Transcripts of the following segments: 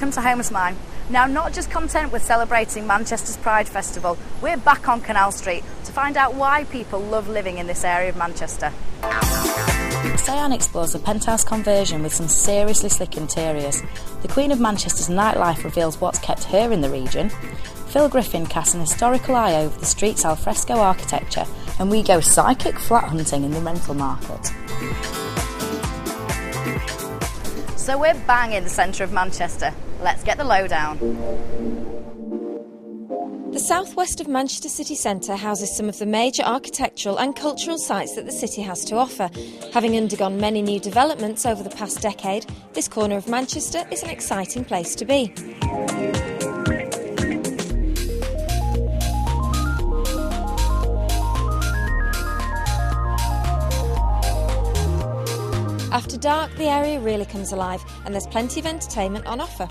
welcome to Homesmine. Now, not just content with celebrating Manchester's Pride Festival, we're back on Canal Street to find out why people love living in this area of Manchester. Sayan explores a penthouse conversion with some seriously slick interiors. The Queen of Manchester's nightlife reveals what's kept her in the region. Phil Griffin casts an historical eye over the street's alfresco architecture, and we go psychic flat hunting in the rental market. So we're bang in the centre of Manchester. Let's get the lowdown. The southwest of Manchester city centre houses some of the major architectural and cultural sites that the city has to offer. Having undergone many new developments over the past decade, this corner of Manchester is an exciting place to be. After dark, the area really comes alive and there's plenty of entertainment on offer.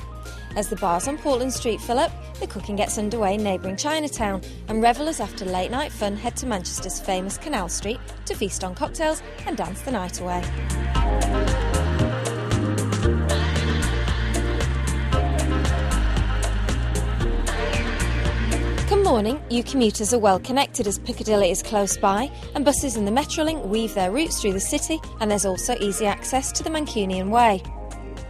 As the bars on Portland Street fill up, the cooking gets underway in neighbouring Chinatown, and revellers after late night fun head to Manchester's famous Canal Street to feast on cocktails and dance the night away. Come morning, you commuters are well connected as Piccadilly is close by, and buses in the Metrolink weave their routes through the city, and there's also easy access to the Mancunian Way.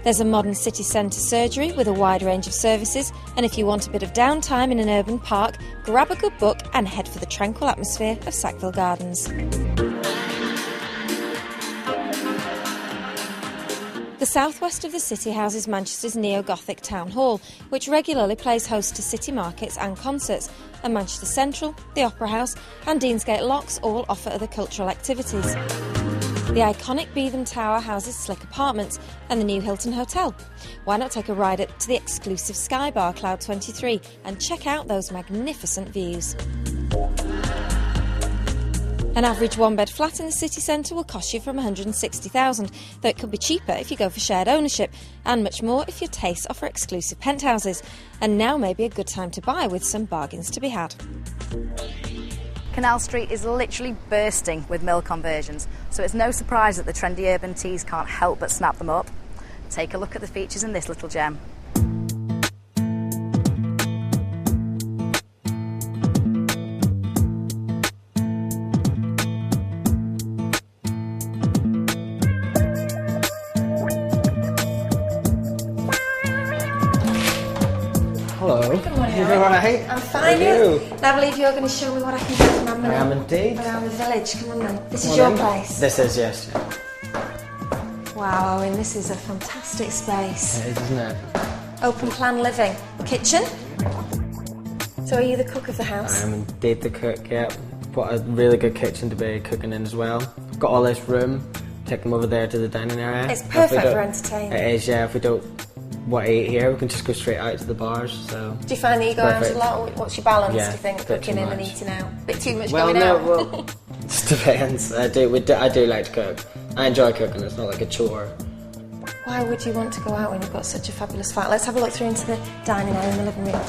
There's a modern city centre surgery with a wide range of services, and if you want a bit of downtime in an urban park, grab a good book and head for the tranquil atmosphere of Sackville Gardens. The southwest of the city houses Manchester's neo-Gothic Town Hall, which regularly plays host to city markets and concerts, and Manchester Central, the Opera House and Deansgate Locks all offer other cultural activities. The iconic Beetham Tower houses Slick Apartments and the new Hilton Hotel. Why not take a ride up to the exclusive Sky Bar Cloud 23 and check out those magnificent views? An average one-bed flat in the city centre will cost you from $160,000, though it could be cheaper if you go for shared ownership, and much more if your tastes offer exclusive penthouses. And now may be a good time to buy with some bargains to be had. Canal Street is literally bursting with mill conversions, so it's no surprise that the trendy urban tees can't help but snap them up. Take a look at the features in this little gem. Hello. Good morning, You alright? I'm fine. I believe you're going to show me what I can do for my money. I am indeed. Around the village. Come on then. This is your place. This is, yes. Wow, Owen, this is a fantastic space. It is, isn't it? Open plan living. Kitchen. So are you the cook of the house? I am indeed the cook, yeah. Got a really good kitchen to be cooking in as well. Got all this room. Take them over there to the dining area. It's perfect for entertaining. It is, yeah. If we don't want to eat here, we can just go straight out to the bars. So do you find that you go out a lot? What's your balance, yeah, do you think, cooking in and eating out? A bit too much going out? Well, it just depends. I do like to cook. I enjoy cooking, it's not like a chore. Why would you want to go out when you've got such a fabulous flat? Let's have a look through into the dining area in the living room.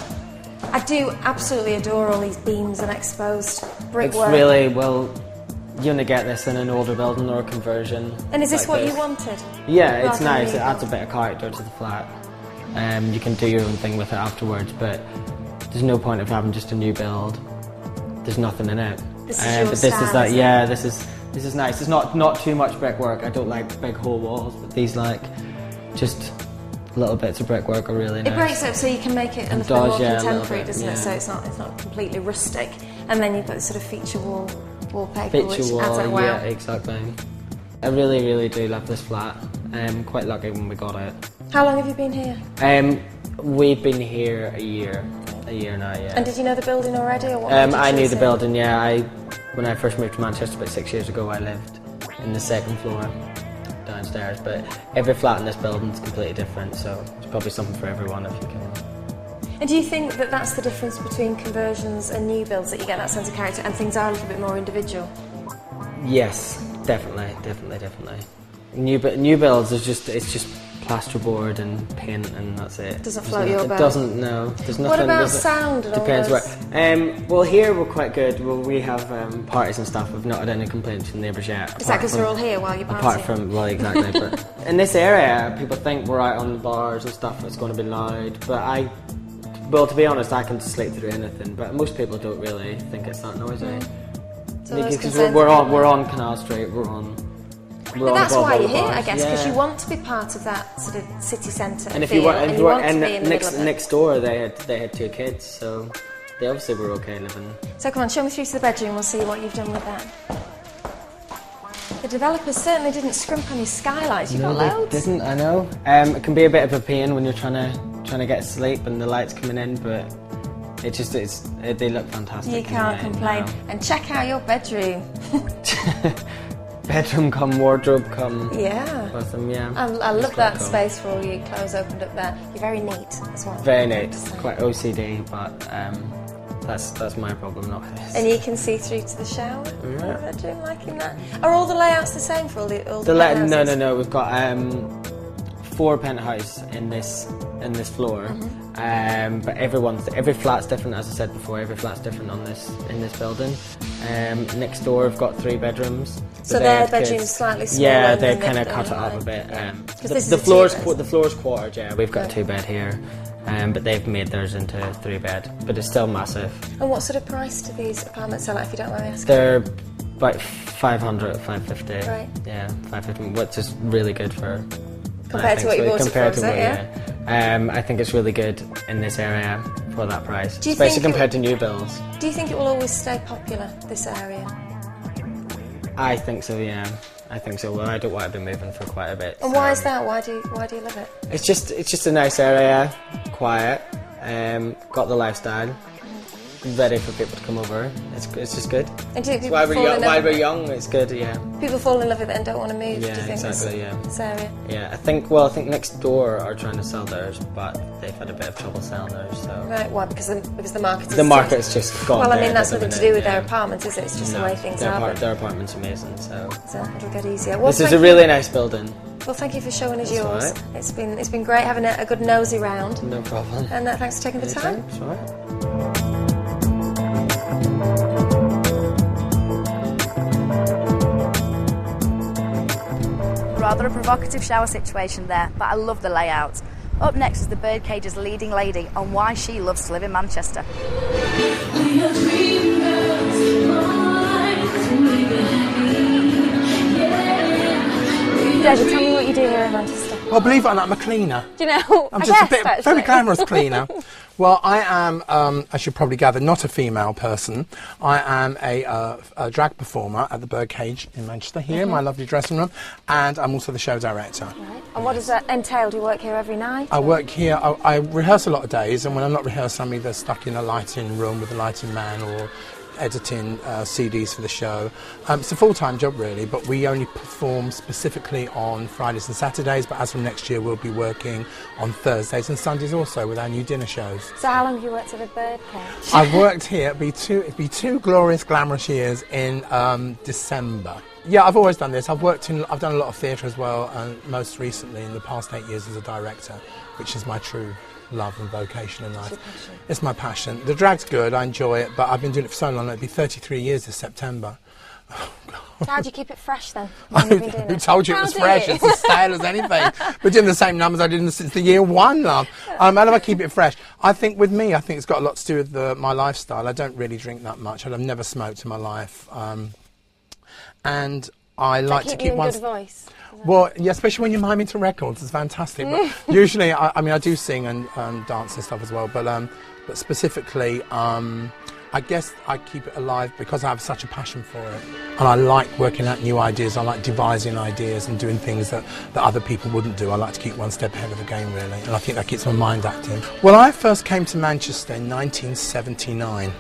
I do absolutely adore all these beams and exposed brickwork. It's really, well, you only get this in an older building or a conversion. And is this like what you wanted? Yeah, it's nice. It adds a bit of character to the flat. You can do your own thing with it afterwards, but there's no point of having just a new build. There's nothing in it. This is your but this style, is that. Yeah, this is nice. It's not too much brickwork. I don't like big whole walls, but these like just little bits of brickwork are really nice. It breaks up so you can make it a little bit more contemporary, doesn't it? So it's not completely rustic. And then you've got this sort of feature wall wallpaper, which adds that wow. Yeah, exactly. I really, really do love this flat. I'm quite lucky when we got it. How long have you been here? We've been here a year now, yeah. And did you know the building already, or what? I knew the building, yeah. When I first moved to Manchester about 6 years ago, I lived in the second floor downstairs, but every flat in this building is completely different, so it's probably something for everyone if you can. And do you think that that's the difference between conversions and new builds, that you get that sense of character and things are a little bit more individual? Yes, definitely. New builds is just plasterboard and paint, and that's it. Doesn't float your boat? It doesn't, no. There's nothing. What about sound and depends all where. Well, here we're quite good. Well, we have parties and stuff. We've not had any complaints from neighbours yet. Is that because they're all here while you're partying? Apart from, well, exactly. But in this area, people think we're out on the bars and stuff, it's going to be loud. But well, to be honest, I can sleep through anything. But most people don't really think it's that noisy. So because we're on Canal Street. But that's why you're here, I guess, because you want to be part of that sort of city centre. And if you want to be in the middle of it. Next door, they had 2 kids, so they obviously were okay living. So come on, show me through to the bedroom. We'll see what you've done with that. The developers certainly didn't scrimp on your skylights. You've got loads. They didn't. I know. It can be a bit of a pain when you're trying to get sleep and the lights coming in, but they look fantastic. You can't complain. Now. And check out your bedroom. Bedroom come, wardrobe come. Yeah. With them, yeah. I love that space for all your clothes opened up there. You're very neat as well. Very neat. Quite OCD, but that's my problem, not his. And you can see through to the shower. Yeah. The bedroom, liking that. Are all the layouts the same for all the penthouses? No. We've got 4 penthouse in this floor. But every flat's different, as I said before. Every flat's different in this building. Next door, we've got 3 bedrooms. So their bedroom's slightly smaller. Yeah, they kind of cut it up a bit. The floor's quartered. Yeah, we've got 2 bed here, but they've made theirs into 3 bed. But it's still massive. And what sort of price do these apartments sell at, if you don't mind me asking? They're about 500, 550. Right. Yeah, 550, which is really good for. Compared to what you bought it for, is it? Yeah. I think it's really good in this area for that price, especially compared to new builds. Do you think it will always stay popular, this area? I think so, yeah. I think so. Well, I don't want to be moving for quite a bit. And why is that? Why do you love it? It's just a nice area, quiet, got the lifestyle. Ready for people to come over. It's just good. And do you think while we're young, it's good. Yeah. People fall in love with it and don't want to move. Yeah, do you think exactly. This area. Yeah, I think next door are trying to sell theirs, but they've had a bit of trouble selling theirs. So. Right. Why? Because the market. The market's just gone. Well, I mean that's nothing to do with their apartments, is it? It's just the way things are. Their apartment's amazing. So it'll get easier. Well, this is a really nice building. Well, thank you for showing us yours. Right. It's been great having a good nosy round. No problem. And thanks for taking the time. It's all right. Rather a provocative shower situation there, but I love the layout. Up next is the Birdcage's leading lady on why she loves to live in Manchester. David, tell me what you do here in Manchester. Well, believe it or not, I'm a cleaner. Do you know? I'm just a very glamorous cleaner. Well, I am, as you probably gathered, not a female person. I am a drag performer at the Birdcage in Manchester here, in my lovely dressing room, and I'm also the show director. Right. And what does that entail? Do you work here every night? I work here, I rehearse a lot of days, and when I'm not rehearsing, I'm either stuck in a lighting room with a lighting man or editing CDs for the show. It's a full-time job really, but we only perform specifically on Fridays and Saturdays, but as from next year we'll be working on Thursdays and Sundays also with our new dinner shows. So how long have you worked at the Birdcage? I've worked here, it'd be 2 glorious, glamorous years in December. Yeah, I've always done this. I've done a lot of theatre as well, and most recently in the past 8 years as a director, which is my true love and vocation in life. It's my passion. The drag's good, I enjoy it, but I've been doing it for so long. It'll be 33 years this September. Oh, God. So how do you keep it fresh then? Who told you it was fresh? It's as stale as anything. We're doing the same numbers I did since the year 1, love. How do I keep it fresh? I think with me, it's got a lot to do with my lifestyle. I don't really drink that much. I've never smoked in my life. And I like to keep one. Good voice. Well, yeah, especially when you're miming to records, it's fantastic. But usually, I do sing and dance and stuff as well. But specifically, I guess I keep it alive because I have such a passion for it, and I like working out new ideas. I like devising ideas and doing things that other people wouldn't do. I like to keep one step ahead of the game, really, and I think that keeps my mind active. Well, I first came to Manchester in 1979.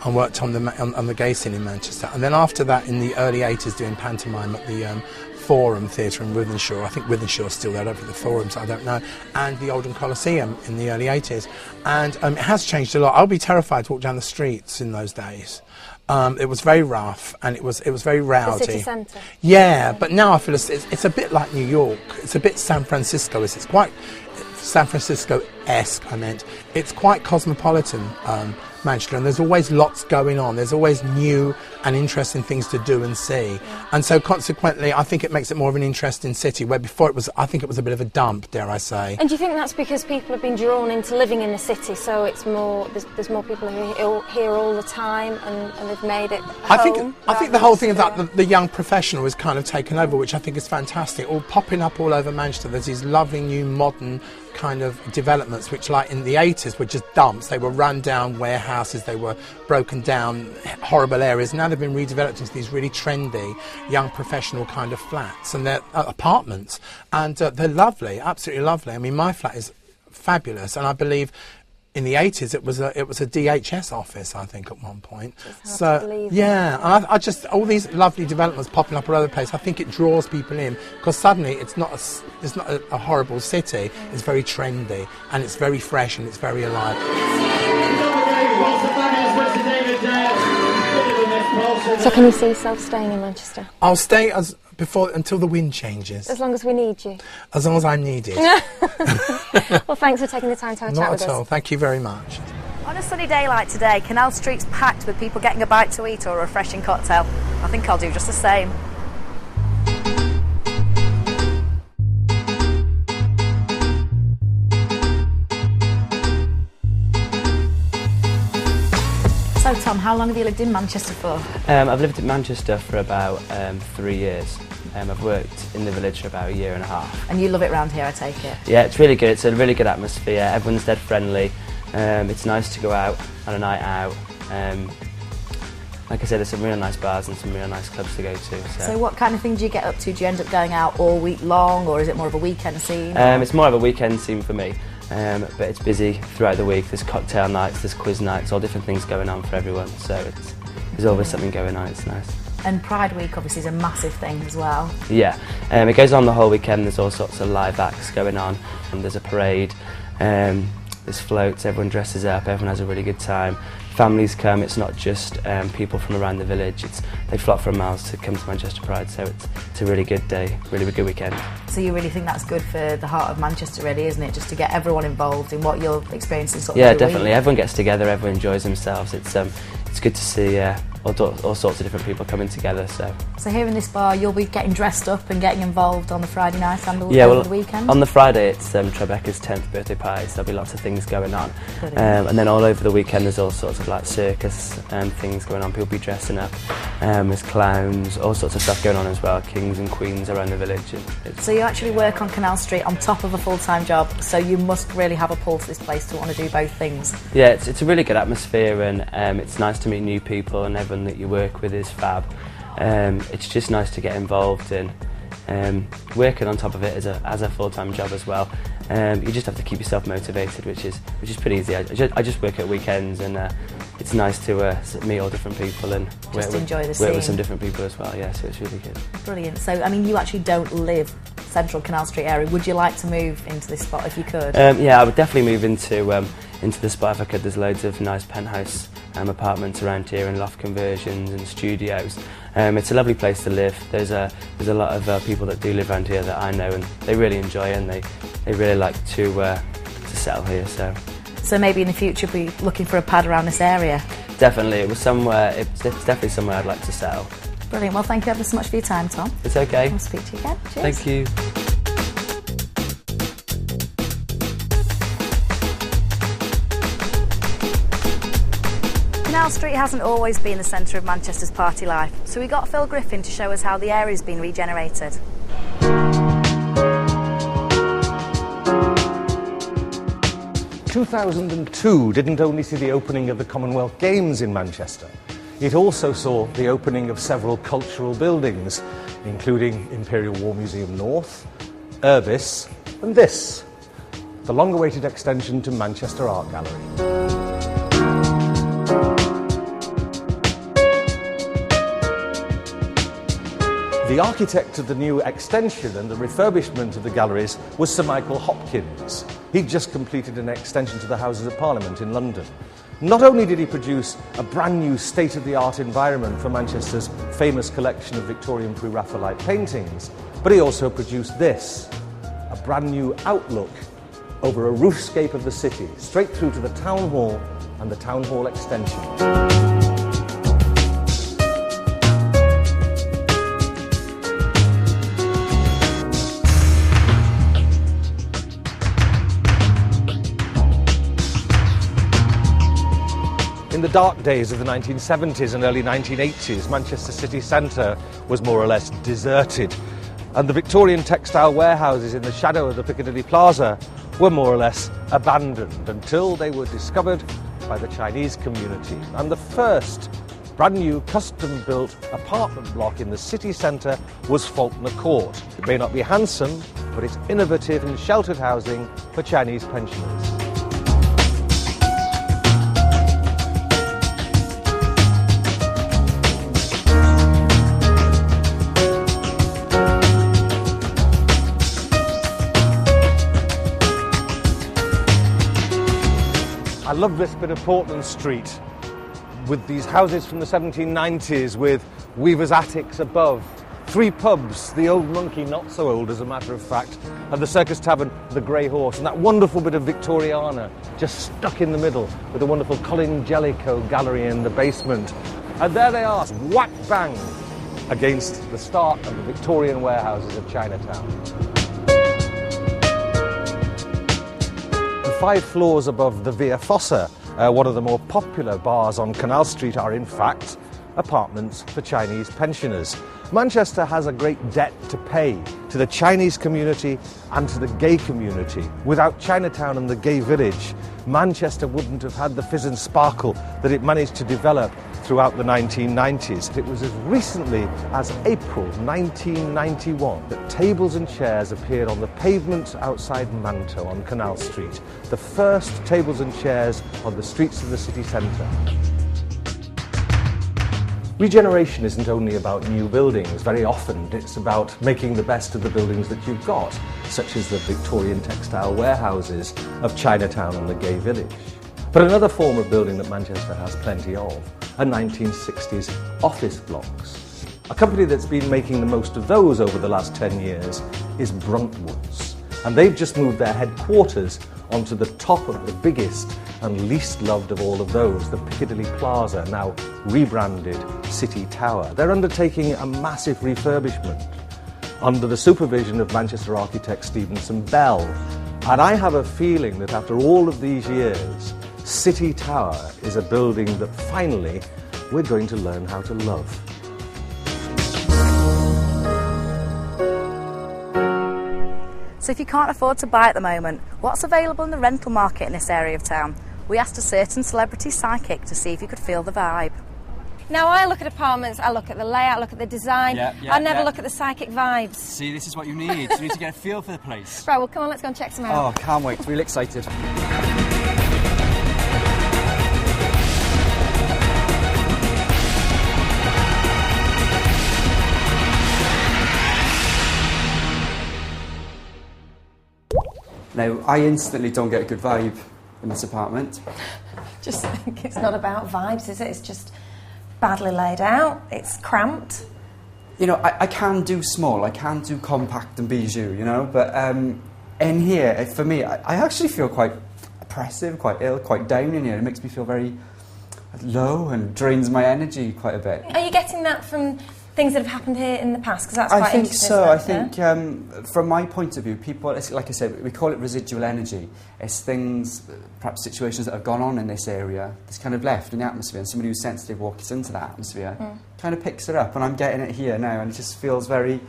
and worked on the gay scene in Manchester. And then after that, in the early 80s, doing pantomime at the Forum Theatre in Wythenshawe. I think Wythenshawe's still there, over the Forums, I don't know. And the Oldham Coliseum in the early 80s. And it has changed a lot. I'll be terrified to walk down the streets in those days. It was very rough, and it was very rowdy. The city centre. Yeah, but now I feel it's a bit like New York. It's a bit San Francisco. It's quite San Francisco-esque. I meant it's quite cosmopolitan, Manchester, and there's always lots going on. There's always new and interesting things to do and see, and so consequently, I think it makes it more of an interesting city. Where before I think it was a bit of a dump, dare I say. And do you think that's because people have been drawn into living in the city, so it's more there's more people who are here all the time, and they've made it home? I think the whole thing of that the young professional is kind of taken over, which I think is fantastic. All popping up all over Manchester. There's these lovely new modern kind of developments, which like in the 80s were just dumps. They were run down warehouses, they were broken down horrible areas. Now they've been redeveloped into these really trendy young professional kind of flats, and they're apartments, and they're lovely, absolutely lovely. I mean, my flat is fabulous, and I believe in the 80s it was a DHS office, I think, at one point. So yeah, and I just, all these lovely developments popping up all over the place, I think it draws people in, because suddenly it's not a horrible city. It's very trendy, and it's very fresh, and it's very alive. So can you see yourself staying in Manchester? I'll stay until the wind changes. As long as we need you. As long as I'm needed. Well, thanks for taking the time to have a chat with us. Not at all. Thank you very much. On a sunny day like today, Canal Street's packed with people getting a bite to eat or a refreshing cocktail. I think I'll do just the same. So Tom, how long have you lived in Manchester for? I've lived in Manchester for about 3 years. I've worked in the village for about 1.5 years. And you love it round here, I take it? Yeah, it's really good. It's a really good atmosphere. Everyone's dead friendly. It's nice to go out on a night out. Like I said, there's some really nice bars and some really nice clubs to go to. So what kind of thing do you get up to? Do you end up going out all week long, or is it more of a weekend scene? It's more of a weekend scene for me. But it's busy throughout the week. There's cocktail nights, there's quiz nights, all different things going on for everyone. So there's always something going on. It's nice. And Pride Week obviously is a massive thing as well. Yeah, it goes on the whole weekend. There's all sorts of live acts going on, and there's a parade. There's floats. Everyone dresses up. Everyone has a really good time. Families come. It's not just people from around the village. They flock from miles to come to Manchester Pride. So it's a really good day, really good weekend. So you really think that's good for the heart of Manchester, really, isn't it? Just to get everyone involved in what you're experiencing. Yeah, definitely. Everyone gets together. Everyone enjoys themselves. It's good to see all sorts of different people coming together. So here in this bar, you'll be getting dressed up and getting involved on the Friday night and over the weekend? On the Friday, it's Tribeca's 10th birthday party, so there'll be lots of things going on. And then all over the weekend, there's all sorts of like circus and things going on. People be dressing up. There's clowns, all sorts of stuff going on as well. Kings and queens around the village. So you actually work on Canal Street on top of a full-time job, so you must really have a pull to this place to want to do both things. Yeah, it's a really good atmosphere, and it's nice to meet new people, and everyone that you work with is fab. It's just nice to get involved in. Working on top of it as a full-time job as well. You just have to keep yourself motivated, which is pretty easy. I just work at weekends, and it's nice to meet all different people and work with some different people as well. Yeah, so it's really good. Brilliant. So I mean, you actually don't live central Canal Street area. Would you like to move into this spot if you could? Yeah, I would definitely move into the spot if I could. There's loads of nice penthouse apartments around here, and loft conversions and studios. It's a lovely place to live. There's a lot of people that do live around here that I know, and they really enjoy it, and they really like to settle here. So maybe in the future be looking for a pad around this area. Definitely, it's definitely somewhere I'd like to settle. Brilliant. Well, thank you ever so much for your time, Tom. It's okay. I'll speak to you again. Cheers. Thank you. Canal Street hasn't always been the centre of Manchester's party life, so we got Phil Griffin to show us how the area's been regenerated. 2002 didn't only see the opening of the Commonwealth Games in Manchester, it also saw the opening of several cultural buildings, including Imperial War Museum North, Urbis, and this, the long-awaited extension to Manchester Art Gallery. The architect of the new extension and the refurbishment of the galleries was Sir Michael Hopkins. He'd just completed an extension to the Houses of Parliament in London. Not only did he produce a brand new state-of-the-art environment for Manchester's famous collection of Victorian Pre-Raphaelite paintings, but he also produced this, a brand new outlook over a roofscape of the city, straight through to the Town Hall and the Town Hall extension. In the dark days of the 1970s and early 1980s, Manchester city centre was more or less deserted, and the Victorian textile warehouses in the shadow of the Piccadilly Plaza were more or less abandoned until they were discovered by the Chinese community. And the first brand new custom-built apartment block in the city centre was Faulkner Court. It may not be handsome, but it's innovative and sheltered housing for Chinese pensioners. I love this bit of Portland Street with these houses from the 1790s with weavers' attics above, 3 pubs, the Old Monkey, not so old as a matter of fact, and the Circus Tavern, the Grey Horse, and that wonderful bit of Victoriana just stuck in the middle with a wonderful Colin Jellicoe gallery in the basement. And there they are, whack bang against the start of the Victorian warehouses of Chinatown. 5 floors above the Via Fossa, one of the more popular bars on Canal Street, are in fact apartments for Chinese pensioners. Manchester has a great debt to pay to the Chinese community and to the gay community. Without Chinatown and the gay village, Manchester wouldn't have had the fizz and sparkle that it managed to develop throughout the 1990s. It was as recently as April 1991 that tables and chairs appeared on the pavement outside Manto on Canal Street, the first tables and chairs on the streets of the city centre. Regeneration isn't only about new buildings. Very often it's about making the best of the buildings that you've got, such as the Victorian textile warehouses of Chinatown and the gay village. But another form of building that Manchester has plenty of are 1960s office blocks. A company that's been making the most of those over the last 10 years is Bruntwoods. And they've just moved their headquarters onto the top of the biggest and least loved of all of those, the Piccadilly Plaza, now rebranded City Tower. They're undertaking a massive refurbishment under the supervision of Manchester architect Stevenson Bell. And I have a feeling that after all of these years, City Tower is a building that finally we're going to learn how to love. So if you can't afford to buy at the moment, what's available in the rental market in this area of town? We asked a certain celebrity psychic to see if you could feel the vibe. Now, I look at apartments, I look at the layout, I look at the design, I never look at the psychic vibes. See, this is what you need. You need to get a feel for the place. Right, well, come on, let's go and check some out. Oh, can't wait. Really excited. Now, I instantly don't get a good vibe in this apartment. Just think it's not about vibes, is it? It's just badly laid out, it's cramped. You know, I can do small, I can do compact and bijou, you know, but in here, for me, I actually feel quite oppressive, quite ill, quite down in here. It makes me feel very low and drains my energy quite a bit. Are you getting that from things that have happened here in the past? Because that's quite I think interesting. so. I think from my point of view, people, it's, like I said, we call it residual energy. It's things, perhaps situations that have gone on in this area, that's kind of left in the atmosphere, and somebody who's sensitive walks into that atmosphere, kind of picks it up, and I'm getting it here now, and it just feels very,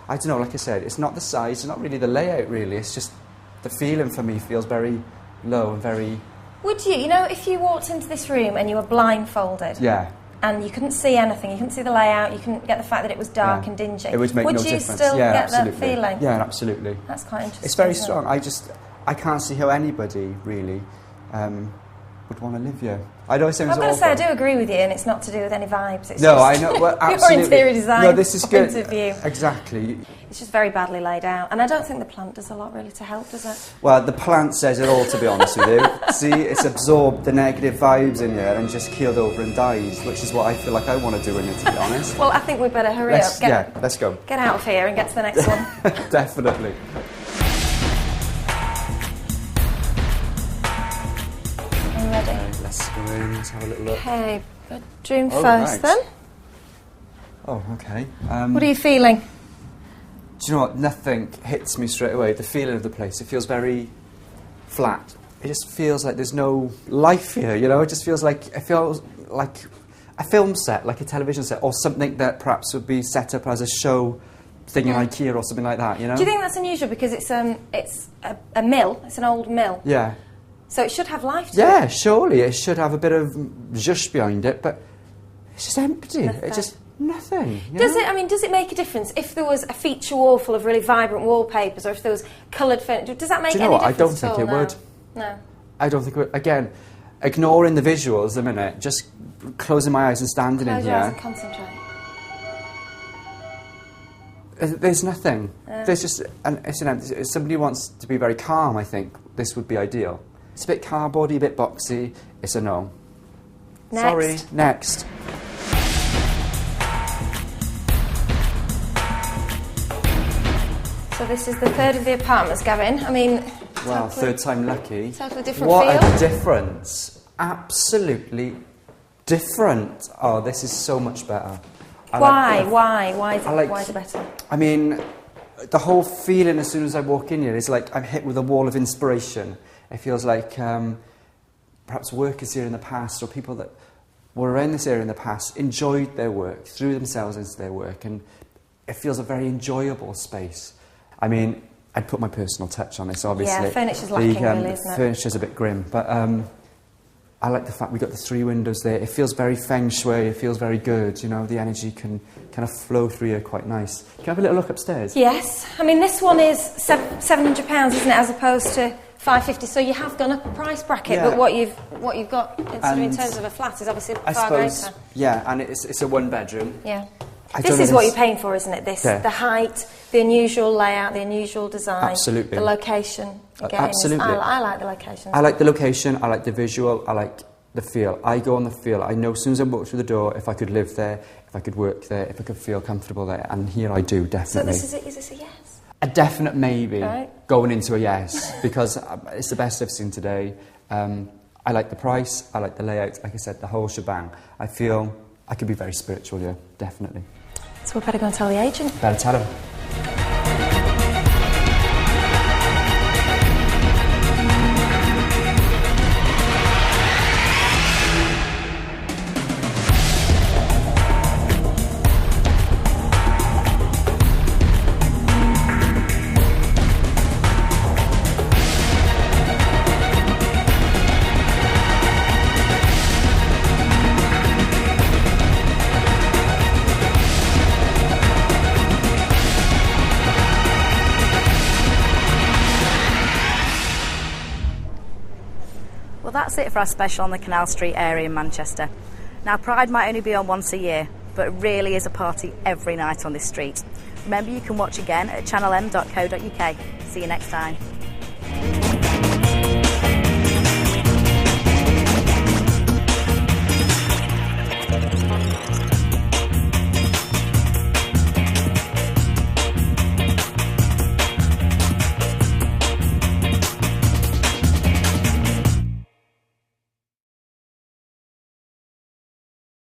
I don't know, like I said, it's not the size, it's not really the layout really, it's just the feeling for me feels very low and very... Would you know, if you walked into this room and you were blindfolded? Yeah. And you couldn't see anything, you couldn't see the layout, you couldn't get the fact that it was dark and dingy. It would make no difference. Would you still get absolutely. that feeling? Yeah, absolutely. That's quite interesting. It's very strong. I can't see how anybody really would want to live here. I know it sounds I'm going to awful. say I do agree with you, and it's not to do with any vibes. It's No, just I know. Well, your absolutely. interior design No, this is point good. of view. Exactly. It's just very badly laid out, and I don't think the plant does a lot really to help, does it? Well, the plant says it all, to be honest with you. See, it's absorbed the negative vibes in here and just keeled over and dies, which is what I feel like I want to do in it, to be honest. Well, I think we'd better hurry up. Let's go. Get out of here and get to the next one. Definitely. I'm ready. Let's go in, let's have a little look. Okay, bedroom Oh, first right. then. Oh, okay. What are you feeling? Do you know what? Nothing hits me straight away. The feeling of the place, it feels very flat. It just feels like there's no life here, you know? It feels like a film set, like a television set, or something that perhaps would be set up as a show thing in IKEA or something like that, you know? Do you think that's unusual because it's a mill, it's an old mill? Yeah. So it should have life to it. Yeah, surely it should have a bit of zhush behind it, but it's just empty. Nothing. It's just nothing. you Does know? it? I mean, does it make a difference if there was a feature wall full of really vibrant wallpapers, or if there was coloured furniture? Does that make Do you know any what? I difference? don't think at all? it would. No. I don't think it would. Again, ignoring the visuals a minute, just closing my eyes and standing Close in your eyes here. and concentrate. There's nothing. There's just, and it's an empty. If somebody wants to be very calm, I think this would be ideal. It's a bit cardboardy, a bit boxy. It's a no. Next. Sorry. Next. So this is the third of the apartments, Gavin. I mean, Well, third time lucky. Totally different What feel. a difference. Absolutely different. Oh, this is so much better. Why is it better? I mean, the whole feeling as soon as I walk in here is like I'm hit with a wall of inspiration. It feels like perhaps workers here in the past, or people that were around this area in the past, enjoyed their work, threw themselves into their work, and it feels a very enjoyable space. I mean, I'd put my personal touch on this, obviously. Yeah, furniture's lacking, really, isn't it? Furniture's a bit grim, but I like the fact we've got the 3 windows there. It feels very feng shui, it feels very good, you know, the energy can kind of flow through here quite nice. Can I have a little look upstairs? Yes. I mean, this one is £700, isn't it, as opposed to £550, so you have gone up a price bracket, Yeah. but what you've got in terms of a flat is obviously I far suppose, greater. yeah, and it's a 1-bedroom. Yeah. I This don't know is what this- you're paying for, isn't it? This, Yeah. the height, the unusual layout, the unusual design, Absolutely. the location. Again, Absolutely. I like the location. I like the location, I like the visual, I like the feel. I go on the feel. I know as soon as I walk through the door if I could live there, if I could work there, if I could feel comfortable there, and here I do, So definitely. is this a yes? A definite maybe, Right. going into a yes, because it's the best I've seen today. I like the price, I like the layout, like I said, the whole shebang. I feel I could be very spiritual here, definitely. So we better go and tell the agent. Better tell him. Well, that's it for our special on the Canal Street area in Manchester. Now, Pride might only be on once a year, but it really is a party every night on this street. Remember, you can watch again at channelm.co.uk. See you next time.